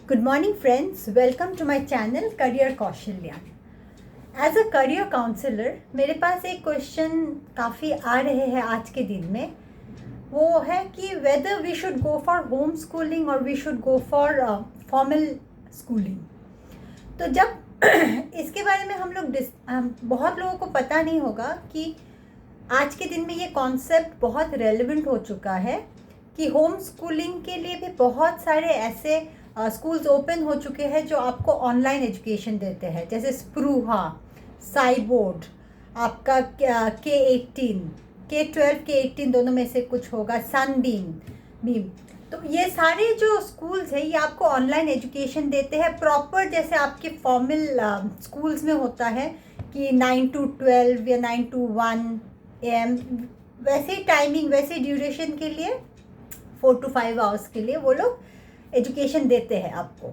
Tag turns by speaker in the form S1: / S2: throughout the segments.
S1: Good morning friends, welcome to my channel Career Kaushalya. As a career counselor, मेरे पास एक question काफ़ी आ रहे हैं आज के दिन में. वो है कि whether we should go for home schooling or we should go for formal schooling. तो जब इसके बारे में हम लोग बहुत लोगों को पता नहीं होगा कि आज के दिन में ये कॉन्सेप्ट बहुत रेलेवेंट हो चुका है कि होम स्कूलिंग के लिए भी बहुत सारे ऐसे स्कूल्स ओपन हो चुके हैं जो आपको ऑनलाइन एजुकेशन देते हैं, जैसे स्प्रूहा, साइबोर्ड, आपका K18, K12, K18 दोनों में से कुछ होगा, सनबीम. तो ये सारे जो स्कूल्स हैं ये आपको ऑनलाइन एजुकेशन देते हैं प्रॉपर, जैसे आपके फॉर्मल स्कूल्स में होता है कि 9 to 12 या 9 to 1 AM, वैसे टाइमिंग, वैसे ड्यूरेशन के लिए 4 to 5 आवर्स के लिए वो लोग एजुकेशन देते हैं आपको.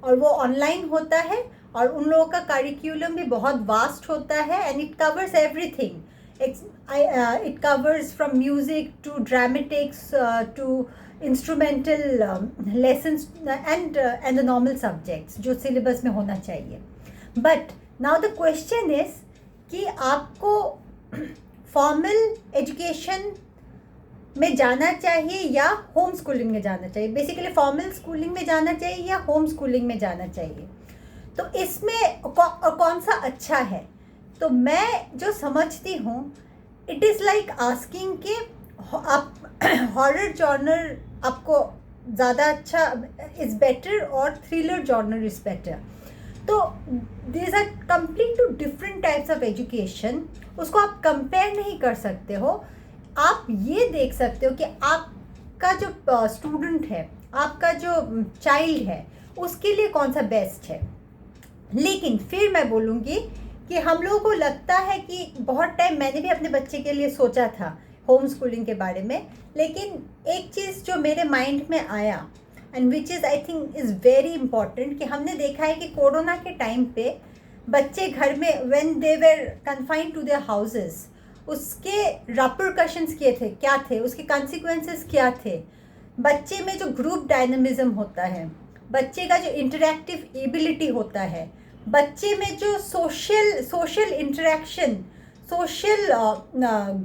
S1: और वो ऑनलाइन होता है और उन लोगों का करिकुलम भी बहुत वास्ट होता है and it covers everything. It covers from music to dramatics to instrumental lessons and the normal subjects जो सिलेबस में होना चाहिए. But now the question is कि आपको फॉर्मल एजुकेशन में जाना चाहिए या होम स्कूलिंग में जाना चाहिए. बेसिकली फॉर्मल स्कूलिंग में जाना चाहिए या होम स्कूलिंग में जाना चाहिए. तो इसमें कौन सा अच्छा है? तो मैं जो समझती हूँ, इट इज़ लाइक आस्किंग कि आप हॉरर जॉनर आपको ज़्यादा अच्छा इज़ बेटर और थ्रिलर जॉनर इज़ बेटर. तो these are complete two different types of education. उसको आप कंपेयर नहीं कर सकते हो. आप ये देख सकते हो कि आपका जो स्टूडेंट है, आपका जो चाइल्ड है, उसके लिए कौन सा बेस्ट है. लेकिन फिर मैं बोलूँगी कि हम लोगों को लगता है कि बहुत टाइम मैंने भी अपने बच्चे के लिए सोचा था होम स्कूलिंग के बारे में, लेकिन एक चीज़ जो मेरे माइंड में आया and which is I think is very important, कि हमने देखा है कि कोरोना के टाइम पे बच्चे घर में when they were confined to their houses, उसके रिपरकशंस क्या थे, उसके कॉन्सिक्वेंसेस क्या थे. बच्चे में जो ग्रुप डायनामिज्म होता है, बच्चे का जो इंटरैक्टिव एबिलिटी होता है, बच्चे में जो social interaction, social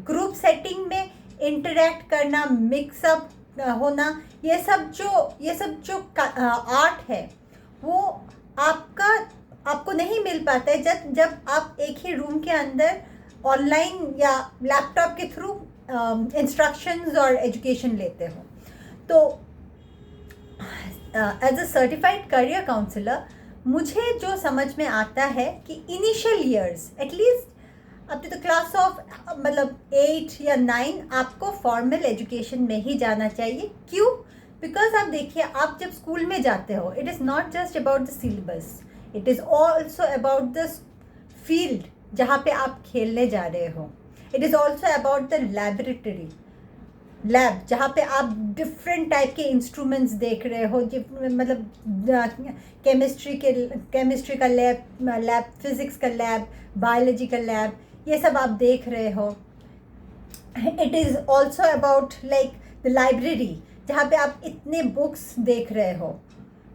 S1: group setting में इंटरैक्ट करना, मिक्सअप होना, ये सब जो आर्ट है वो आपको नहीं मिल पाता है जब आप एक ही रूम के अंदर ऑनलाइन या लैपटॉप के थ्रू इंस्ट्रक्शंस और एजुकेशन लेते हो. तो as a certified career counsellor मुझे जो समझ में आता है कि initial years at least up to the class of मतलब 8 या 9 आपको फॉर्मल एजुकेशन में ही जाना चाहिए. क्यों? बिकॉज आप देखिए, आप जब स्कूल में जाते हो, it is not just about the syllabus, it is also about the field जहाँ पे आप खेलने जा रहे हो. It is also about the lab जहाँ पे आप डिफरेंट टाइप के इंस्ट्रूमेंट्स देख रहे हो, मतलब केमिस्ट्री का लैब, फिज़िक्स का लैब, बायोलॉजी का लैब, ये सब आप देख रहे हो. It is also about like the library जहाँ पे आप इतने बुक्स देख रहे हो,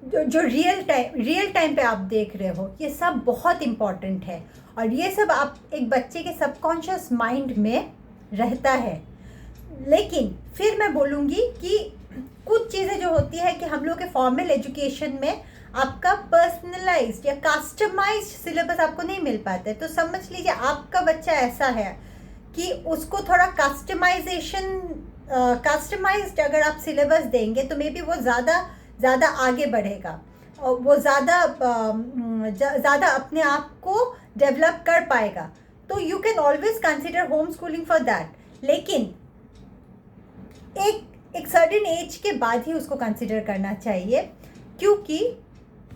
S1: जो रियल टाइम पे आप देख रहे हो. ये सब बहुत इम्पॉर्टेंट है और ये सब आप एक बच्चे के सबकॉन्शियस माइंड में रहता है. लेकिन फिर मैं बोलूँगी कि कुछ चीज़ें जो होती है कि हम लोग के फॉर्मल एजुकेशन में आपका पर्सनलाइज्ड या कस्टमाइज्ड सिलेबस आपको नहीं मिल पाता है. तो समझ लीजिए आपका बच्चा ऐसा है कि उसको थोड़ा कस्टमाइज्ड अगर आप सिलेबस देंगे तो मे बी वो ज़्यादा आगे बढ़ेगा और वो ज़्यादा अपने आप को डेवलप कर पाएगा. तो you can always consider home schooling for that. लेकिन एक सर्टेन एज के बाद ही उसको कंसिडर करना चाहिए, क्योंकि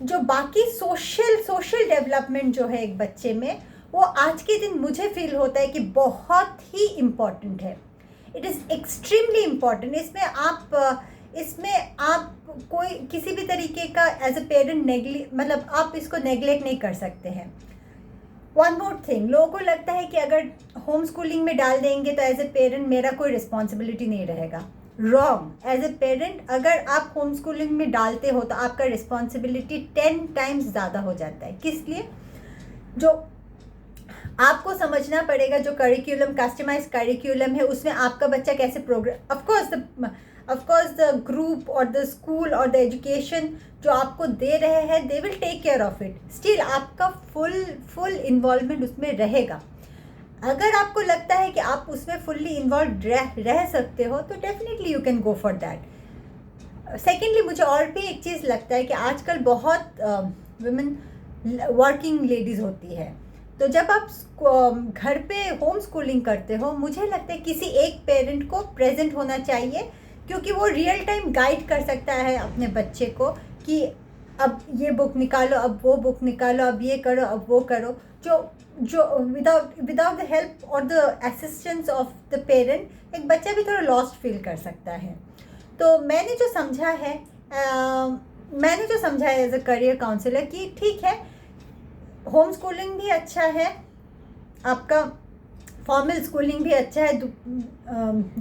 S1: जो बाकी सोशल डेवलपमेंट जो है एक बच्चे में, वो आज के दिन मुझे फील होता है कि बहुत ही इम्पॉर्टेंट है. It is extremely important. इसमें आप कोई किसी भी तरीके का एज अ पेरेंट मतलब आप इसको नेगलेक्ट नहीं कर सकते हैं. वन मोर थिंग, लोगों को लगता है कि अगर होम स्कूलिंग में डाल देंगे तो एज ए पेरेंट मेरा कोई रिस्पॉन्सिबिलिटी नहीं रहेगा. रॉन्ग। एज ए पेरेंट अगर आप होम स्कूलिंग में डालते हो तो आपका रिस्पॉन्सिबिलिटी 10 टाइम्स ज़्यादा हो जाता है। किस लिए? जो आपको समझना पड़ेगा, जो करिकुलम, कस्टमाइज करिकुलम है, उसमें आपका बच्चा कैसे प्रोग्रेस, ऑफकोर्स द ग्रुप और द स्कूल और द एजुकेशन जो आपको दे रहे हैं, they will take care of it. Still आपका फुल इन्वॉल्वमेंट उसमें रहेगा। अगर आपको लगता है कि आप उसमें फुल्ली इन्वॉल्व रह सकते हो तो definitely you can go for that. Secondly, मुझे और भी एक चीज़ लगता है कि आजकल बहुत वुमेन वर्किंग लेडीज़ होती है, तो जब आप घर पे होम स्कूलिंग करते हो, मुझे लगता है किसी एक पेरेंट को प्रेजेंट होना चाहिए, क्योंकि वो रियल टाइम गाइड कर सकता है अपने बच्चे को कि अब ये बुक निकालो, अब वो बुक निकालो, अब ये करो, अब वो करो। जो विदाउट द हेल्प और the assistance of the parent एक बच्चा भी थोड़ा लॉस्ट फील कर सकता है। तो मैंने जो समझा है एज अ करियर काउंसलर कि ठीक है, होम स्कूलिंग भी अच्छा है, आपका फॉर्मल स्कूलिंग भी अच्छा है,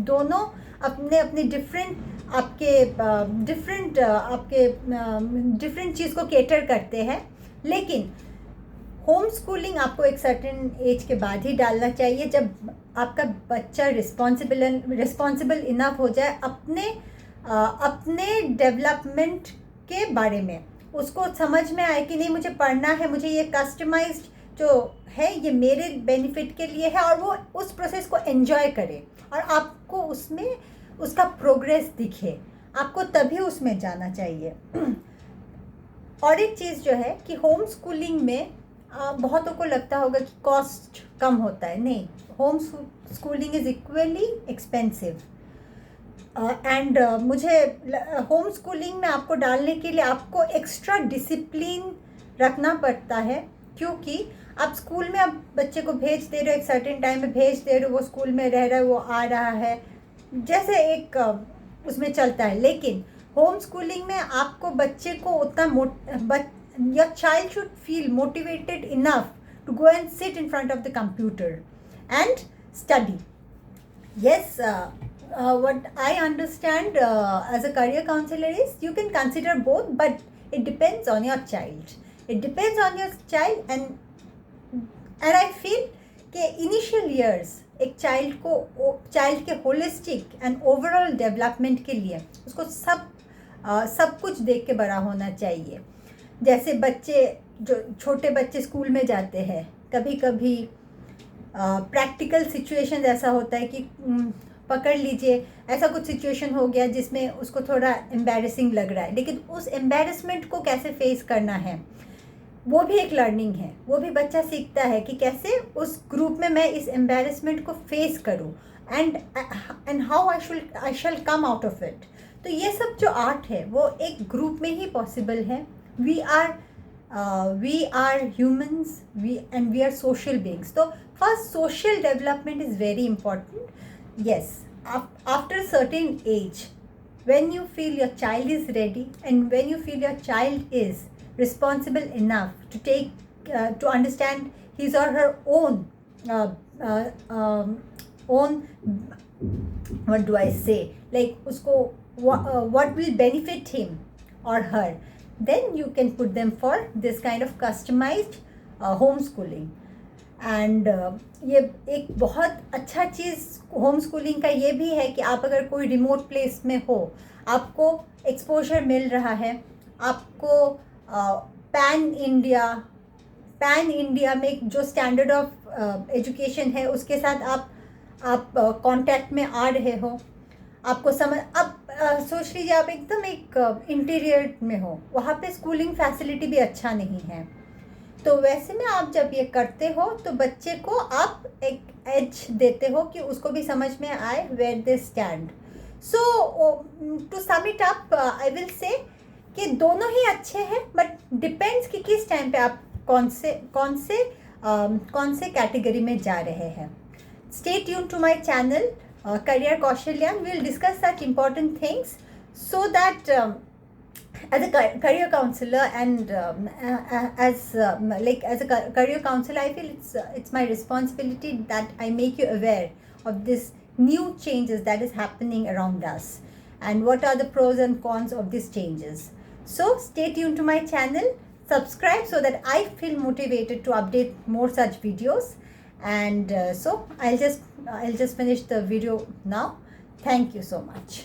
S1: दोनों अपने अपने डिफरेंट चीज़ को केटर करते हैं। लेकिन होम स्कूलिंग आपको एक सर्टेन एज के बाद ही डालना चाहिए, जब आपका बच्चा रिस्पॉन्सिबल इनफ हो जाए अपने डेवलपमेंट के बारे में, उसको समझ में आए कि नहीं, मुझे पढ़ना है, मुझे ये कस्टमाइज्ड जो है ये मेरे बेनिफिट के लिए है, और वो उस प्रोसेस को एंजॉय करे और आपको उसमें उसका प्रोग्रेस दिखे, आपको तभी उसमें जाना चाहिए। और एक चीज़ जो है कि होम स्कूलिंग में बहुतों को लगता होगा कि कॉस्ट कम होता है। नहीं, home schooling is equally expensive. And मुझे होम स्कूलिंग में आपको डालने के लिए आपको एक्स्ट्रा डिसिप्लिन रखना पड़ता है, क्योंकि आप स्कूल में आप बच्चे को भेज दे रहे हो, एक सर्टेन टाइम में भेज दे रहे हो, वो स्कूल में रह रहा है, वो आ रहा है, जैसे एक उसमें चलता है। लेकिन होम स्कूलिंग में आपको बच्चे को उतना your child should feel motivated enough to go and sit in front of the computer and study. Yes, what I understand as a career counselor is you can consider both, but it depends on your child. It depends on your child, and I feel कि initial years एक child के holistic and overall development के लिए उसको सब कुछ देख के बड़ा होना चाहिए। जैसे जो छोटे बच्चे स्कूल में जाते हैं, कभी कभी प्रैक्टिकल सिचुएशन ऐसा होता है कि पकड़ लीजिए ऐसा कुछ सिचुएशन हो गया जिसमें उसको थोड़ा एम्बैरेसिंग लग रहा है, लेकिन उस एम्बैरेसमेंट को कैसे फेस करना है वो भी एक लर्निंग है। वो भी बच्चा सीखता है कि कैसे उस ग्रुप में मैं इस एम्बैरेसमेंट को फेस करूं and how I shall come out of it. तो ये सब जो आर्ट है वो एक ग्रुप में ही पॉसिबल है। We are humans, we are social beings. तो first social development is very important. yes, after a certain age, when you feel your child is ready and when you feel your child is responsible enough to to understand his or her own what do I say, like usko what will benefit him or her, then you can put them for this kind of customized homeschooling. And ये एक बहुत अच्छा चीज़ home schooling का ये भी है कि आप अगर कोई रिमोट प्लेस में हो, आपको एक्सपोजर मिल रहा है, आपको पैन इंडिया में जो स्टैंडर्ड ऑफ एजुकेशन है उसके साथ आप कांटेक्ट में आ रहे हो, आपको समझ। अब सोच लीजिए आप एकदम एक इंटीरियर में हो, वहाँ पे स्कूलिंग फैसिलिटी भी अच्छा नहीं है, तो वैसे में आप जब ये करते हो तो बच्चे को आप एक एज देते हो कि उसको भी समझ में आए where they stand. So to sum it up I will say कि दोनों ही अच्छे हैं, बट डिपेंड्स कि किस टाइम पे आप कौन से कैटेगरी में जा रहे हैं। Stay tune to my channel career Kaushalyan. We will discuss such important things so that as a career counselor and as a career counselor, I feel it's my responsibility that I make you aware of this new changes that is happening around us. and what are the pros and cons of these changes. So stay tuned to my channel, subscribe so that I feel motivated to update more such videos. And so I'll just finish the video now. Thank you so much.